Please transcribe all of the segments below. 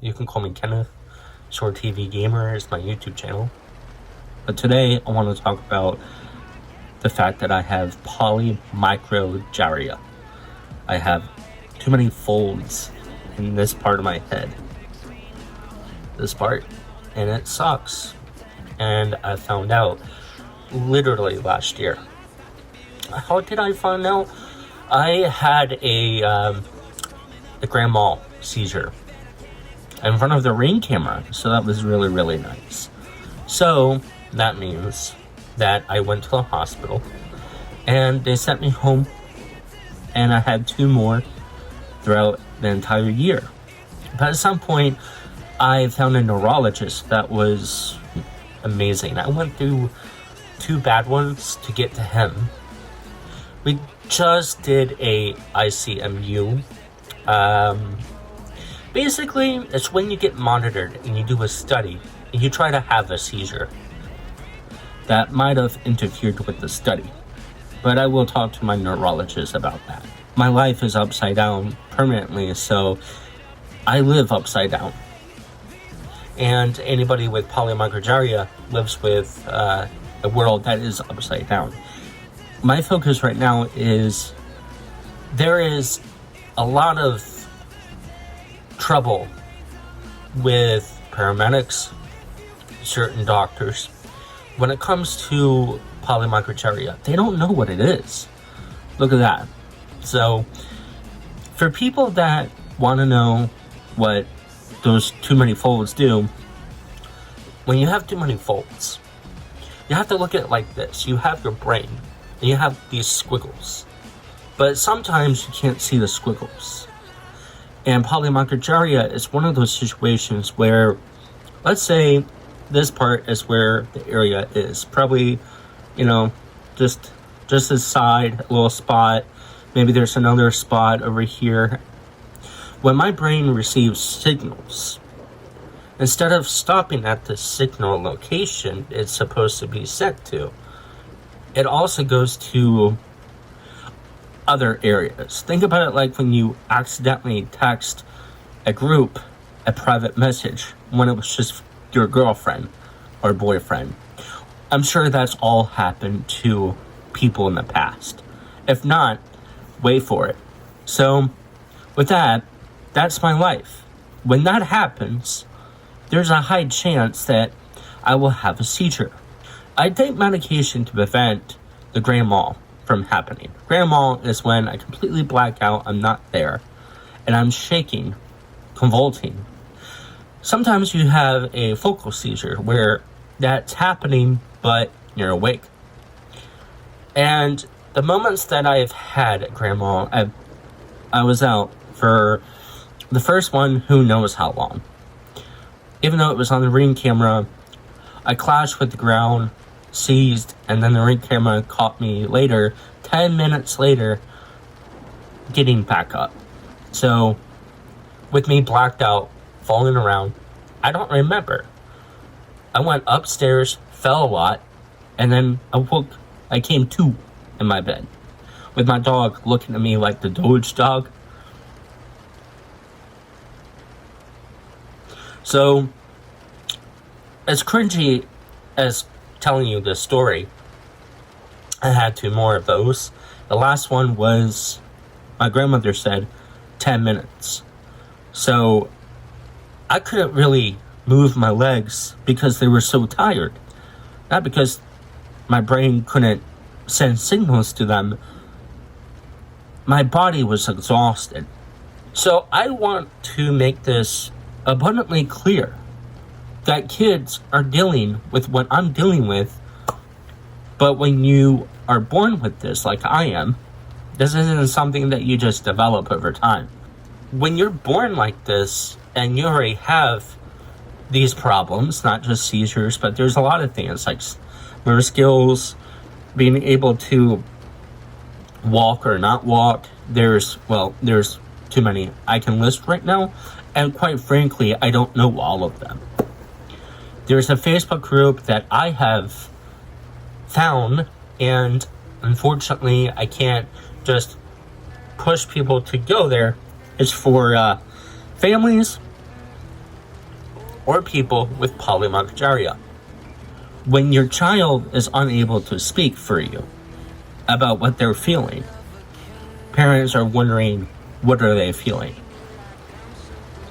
You can call me Kenneth. Short TV Gamer is my YouTube channel. But today I want to talk about the fact that I have polymicrogyria. I have too many folds in this part of my head. This part. And it sucks. And I found out literally last year. How did I find out? I had a grand mal seizure in front of the Ring camera, so that was really, really nice. So that means that I went to the hospital and they sent me home, and I had 2 more throughout the entire year. But at some point I found a neurologist that was amazing. I went through 2 bad ones to get to him. We just did a ICMU. Basically, it's when you get monitored and you do a study and you try to have a seizure that might have interfered with the study. But I will talk to my neurologist about that. My life is upside down permanently, so I live upside down. And anybody with polymicrogyria lives with a world that is upside down. My focus right now is there is a lot of trouble with paramedics, certain doctors. When it comes to polymicrogyria, they don't know what it is. Look at that. So, for people that want to know what those too many folds do, when you have too many folds, you have to look at it like this. You have your brain, and you have these squiggles. But sometimes you can't see the squiggles. And polymicrogyria is one of those situations where, let's say, this part is where the area is. Probably, just this side, a little spot. Maybe there's another spot over here. When my brain receives signals, instead of stopping at the signal location it's supposed to be sent to, it also goes to other areas. Think about it like when you accidentally text a group a private message when it was just your girlfriend or boyfriend. I'm sure that's all happened to people in the past. If not, wait for it. So, with that, that's my life. When that happens, there's a high chance that I will have a seizure. I take medication to prevent the grand mal from happening. Grand mal is when I completely black out, I'm not there, and I'm shaking, convulsing. Sometimes you have a focal seizure where that's happening, but you're awake. And the moments that I've had grand mal, I was out for the first one, who knows how long. Even though it was on the Ring camera, I clashed with the ground, seized, and then the Ring camera caught me later, 10 minutes later, getting back up. So, with me blacked out, falling around, I don't remember. I went upstairs, fell a lot, and then I came to in my bed, with my dog looking at me like the Doge dog. So, as cringy as telling you this story, I had 2 more of those. The last one was, my grandmother said, 10 minutes. So, I couldn't really move my legs because they were so tired. Not because my brain couldn't send signals to them. My body was exhausted. So, I want to make this abundantly clear that kids are dealing with what I'm dealing with, but when you are born with this, like I am, this isn't something that you just develop over time. When you're born like this, and you already have these problems, not just seizures, but there's a lot of things like motor skills, being able to walk or not walk. There's too many I can list right now, and quite frankly, I don't know all of them. There's a Facebook group that I have found, and unfortunately, I can't just push people to go there. It's for families or people with polymicrogyria. When your child is unable to speak for you about what they're feeling, parents are wondering, what are they feeling?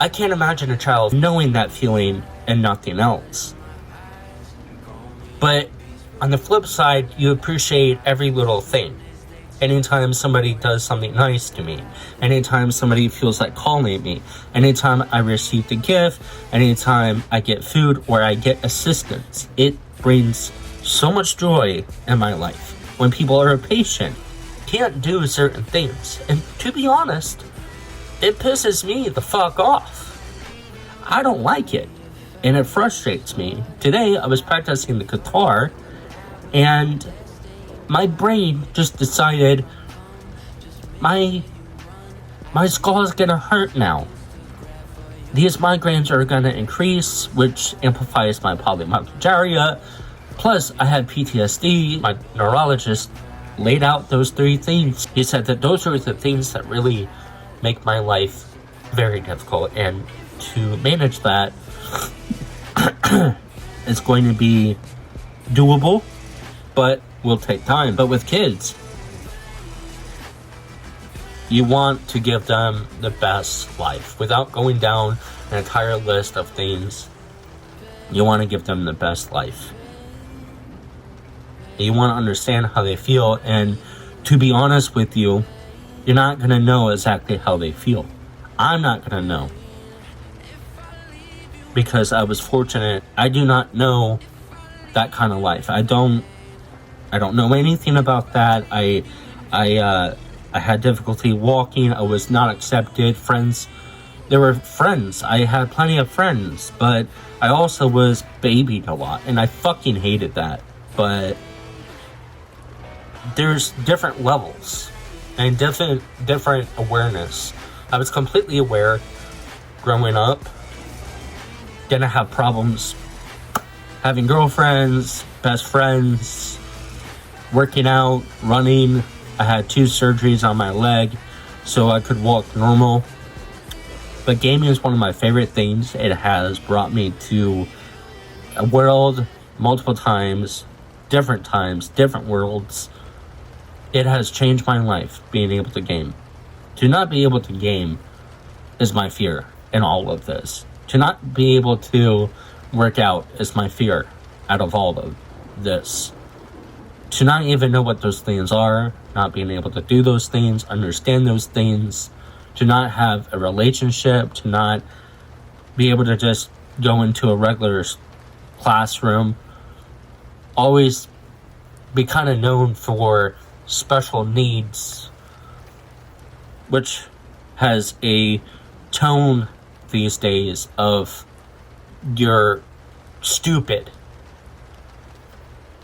I can't imagine a child knowing that feeling and nothing else. But on the flip side, you appreciate every little thing. Anytime somebody does something nice to me, anytime somebody feels like calling me, anytime I receive a gift, anytime I get food or I get assistance, it brings so much joy in my life. When people are patient, can't do certain things, and to be honest, it pisses me the fuck off. I don't like it, and it frustrates me. Today, I was practicing the guitar, and my brain just decided my skull is gonna hurt now. These migraines are gonna increase, which amplifies my polymicrogyria. Plus, I had PTSD. My neurologist laid out those 3 things. He said that those are the things that really make my life very difficult, and to manage that is going to be doable, but will take time. But with kids, you want to give them the best life. Without going down an entire list of things, you want to give them the best life. You want to understand how they feel, and to be honest with you, you're not going to know exactly how they feel. I'm not going to know, because I was fortunate. I do not know that kind of life. I don't know anything about that. I had difficulty walking. I was not accepted. There were friends. I had plenty of friends, but I also was babied a lot, and I fucking hated that. But there's different levels and different awareness. I was completely aware growing up. Didn't have problems having girlfriends, best friends, working out, running. I had 2 surgeries on my leg so I could walk normal. But gaming is one of my favorite things. It has brought me to a world multiple times, different worlds. It has changed my life, being able to game. To not be able to game is my fear in all of this. To not be able to work out is my fear out of all of this. To not even know what those things are, not being able to do those things, understand those things, to not have a relationship, to not be able to just go into a regular classroom, always be kind of known for special needs, which has a tone these days of you're stupid,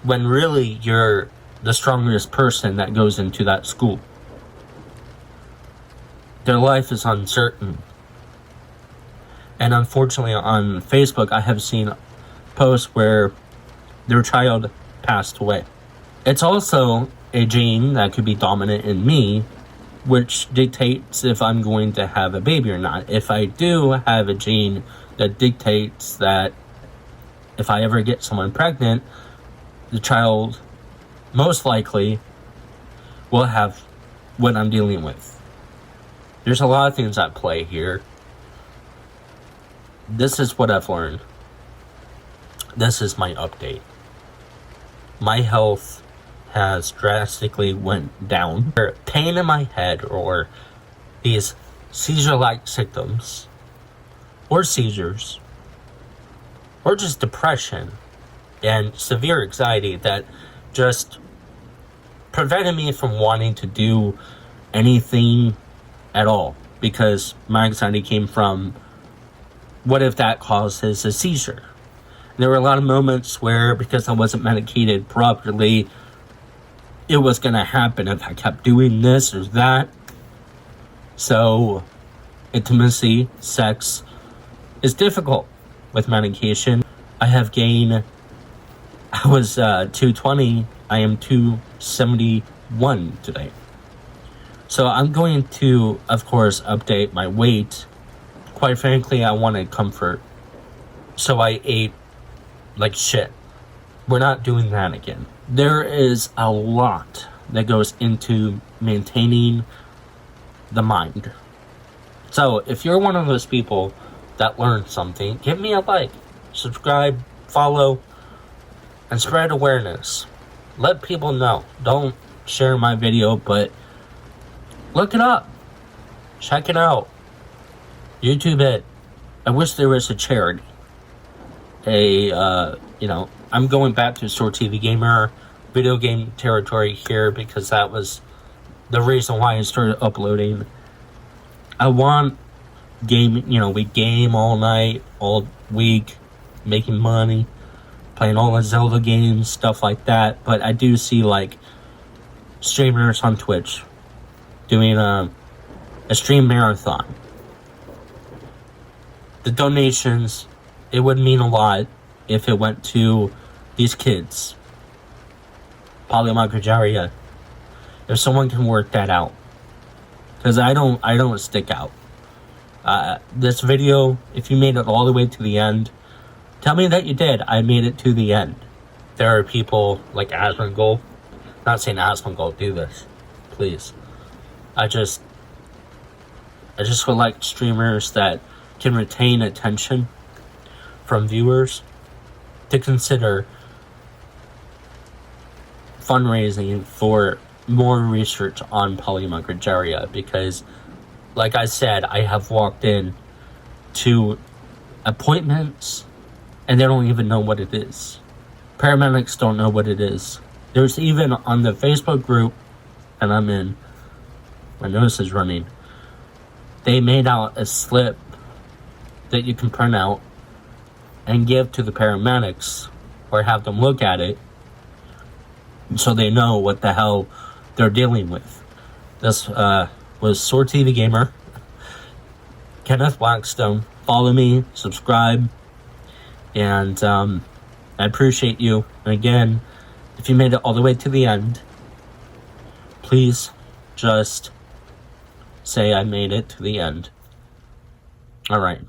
when really you're the strongest person that goes into that school. Their life is uncertain. And unfortunately on Facebook, I have seen posts where their child passed away. It's also a gene that could be dominant in me, which dictates if I'm going to have a baby or not. If I do have a gene that dictates that if I ever get someone pregnant, the child most likely will have what I'm dealing with. There's a lot of things at play here. This is what I've learned. This is my update. My health has drastically went down. Pain in my head or these seizure-like symptoms or seizures or just depression and severe anxiety that just prevented me from wanting to do anything at all, because my anxiety came from, what if that causes a seizure? And there were a lot of moments where, because I wasn't medicated properly, it was going to happen if I kept doing this or that. So intimacy, sex is difficult with medication. I have gained, I was 220, I am 271 today. So I'm going to, of course, update my weight. Quite frankly, I wanted comfort. so I ate like shit. We're not doing that again. There is a lot that goes into maintaining the mind. So if you're one of those people that learned something, give me a like, subscribe, follow, and spread awareness. Let people know. Don't share my video, but look it up. Check it out. YouTube it. I wish there was a charity. I'm going back to Sword TV Gamer video game territory here because that was the reason why I started uploading. I want we game all night, all week, making money, playing all the Zelda games, stuff like that. But I do see like streamers on Twitch doing a stream marathon. The donations, it would mean a lot if it went to these kids. Polymicrogyria. If someone can work that out. Because I don't stick out. This video, if you made it all the way to the end, tell me that you did. I made it to the end. There are people like Asmongold. Not saying Asmongold, do this. Please. I just would like streamers that can retain attention from viewers to consider fundraising for more research on Polymicrogyria, because like I said, I have walked in to appointments and they don't even know what it is. Paramedics don't know what it is. There's even on the Facebook group, and I'm in, my nose is running, they made out a slip that you can print out and give to the paramedics or have them look at it so they know what the hell they're dealing with. This was Sword TV Gamer, Kenneth Blackstone. Follow me, subscribe, and I appreciate you. And again, if you made it all the way to the end, please just say I made it to the end. Alright.